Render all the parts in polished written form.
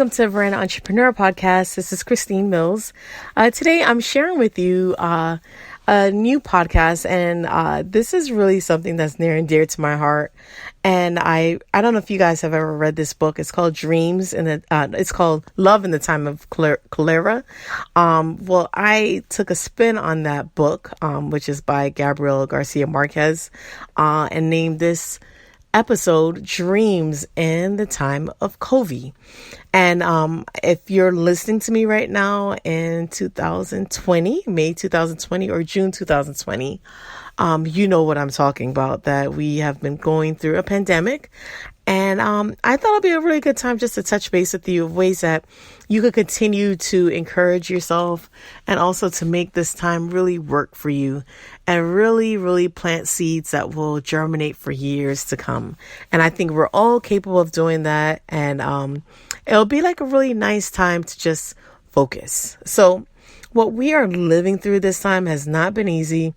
welcome to Veranda Entrepreneur Podcast. This is Christine Mills. Today I'm sharing with you a new podcast, and this is really something that's near and dear to my heart. And I don't know if you guys have ever read this book. It's called Dreams, and it's called Love in the Time of Cholera. Well, I took a spin on that book, which is by Gabriel Garcia Marquez, and named this episode Dreams in the Time of COVID. And if you're listening to me right now in 2020, May 2020 or June 2020, you know what I'm talking about, that we have been going through a pandemic. And I thought it'd be a really good time just to touch base with you of ways that you could continue to encourage yourself and also to make this time really work for you and really, really plant seeds that will germinate for years to come. And I think we're all capable of doing that. And it'll be like a really nice time to just focus. So what we are living through this time has not been easy.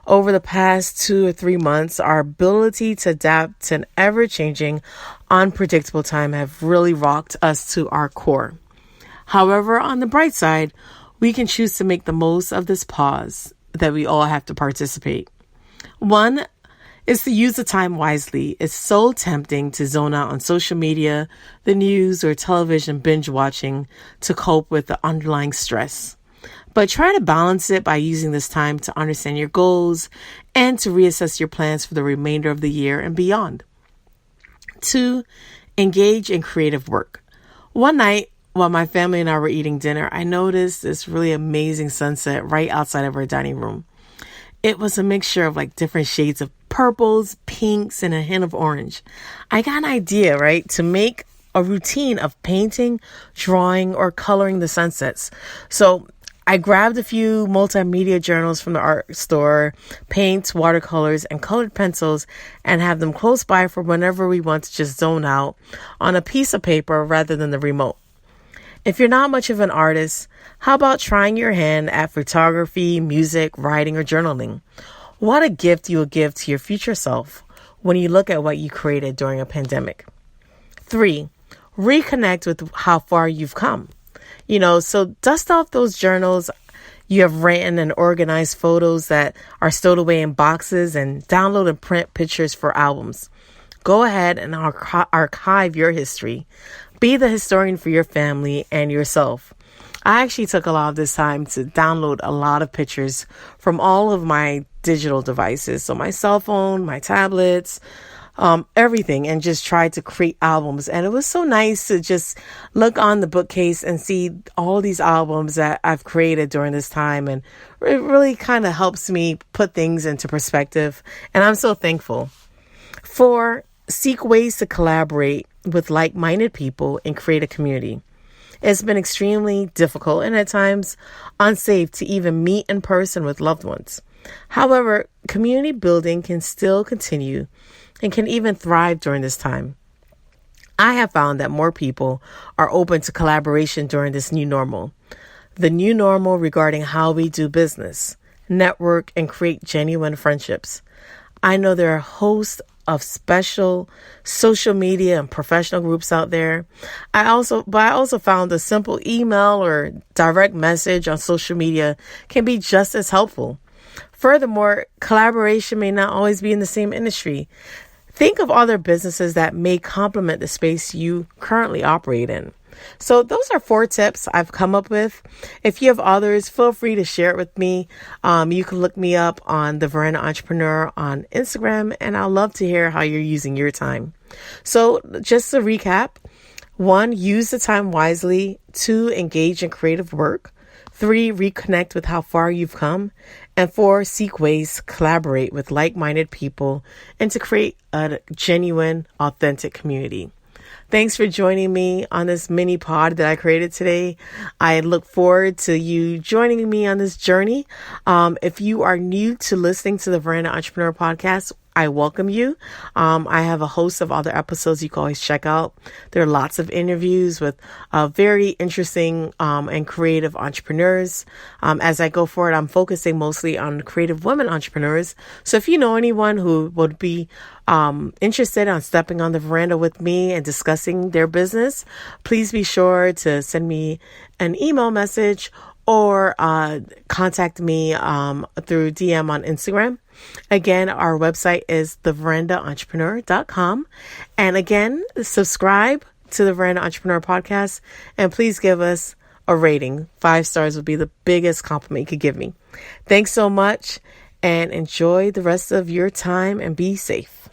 Over the past 2 or 3 months, our ability to adapt to an ever-changing, unpredictable time have really rocked us to our core. However, on the bright side, we can choose to make the most of this pause that we all have to participate. One is to use the time wisely. It's so tempting to zone out on social media, the news, or television binge watching to cope with the underlying stress. But try to balance it by using this time to understand your goals and to reassess your plans for the remainder of the year and beyond. 2, engage in creative work. One night, while my family and I were eating dinner, I noticed this really amazing sunset right outside of our dining room. It was a mixture of like different shades of purples, pinks, and a hint of orange. I got an idea, right, to make a routine of painting, drawing, or coloring the sunsets. So I grabbed a few multimedia journals from the art store, paints, watercolors, and colored pencils, and have them close by for whenever we want to just zone out on a piece of paper rather than the remote. If you're not much of an artist, how about trying your hand at photography, music, writing, or journaling? What a gift you will give to your future self when you look at what you created during a pandemic. 3, reconnect with how far you've come. So dust off those journals you have written and organized photos that are stowed away in boxes and download and print pictures for albums. Go ahead and archive your history. Be the historian for your family and yourself. I actually took a lot of this time to download a lot of pictures from all of my digital devices. So my cell phone, my tablets, everything, and just tried to create albums. And it was so nice to just look on the bookcase and see all these albums that I've created during this time. And it really kind of helps me put things into perspective. And I'm so thankful. 4, seek ways to collaborate with like-minded people and create a community. It's been extremely difficult and at times unsafe to even meet in person with loved ones. However, community building can still continue and can even thrive during this time. I have found that more people are open to collaboration during this new normal. The new normal regarding how we do business, network, and create genuine friendships. I know there are a host of special social media and professional groups out there. I also found a simple email or direct message on social media can be just as helpful. Furthermore, collaboration may not always be in the same industry. Think of other businesses that may complement the space you currently operate in. So those are 4 tips I've come up with. If you have others, feel free to share it with me. You can look me up on the Veranda Entrepreneur on Instagram, and I'll love to hear how you're using your time. So just to recap, 1, use the time wisely. 2, engage in creative work. 3, reconnect with how far you've come. And 4, seek ways to collaborate with like-minded people and to create a genuine, authentic community. Thanks for joining me on this mini pod that I created today. I look forward to you joining me on this journey. If you are new to listening to the Veranda Entrepreneur Podcast, I welcome you. I have a host of other episodes you can always check out. There are lots of interviews with very interesting and creative entrepreneurs. As I go forward, I'm focusing mostly on creative women entrepreneurs. So if you know anyone who would be interested on stepping on the veranda with me and discussing their business, please be sure to send me an email message or contact me through DM on Instagram. Again, our website is theverandaentrepreneur.com. And again, subscribe to the Veranda Entrepreneur Podcast, and please give us a rating. 5 stars would be the biggest compliment you could give me. Thanks so much, and enjoy the rest of your time and be safe.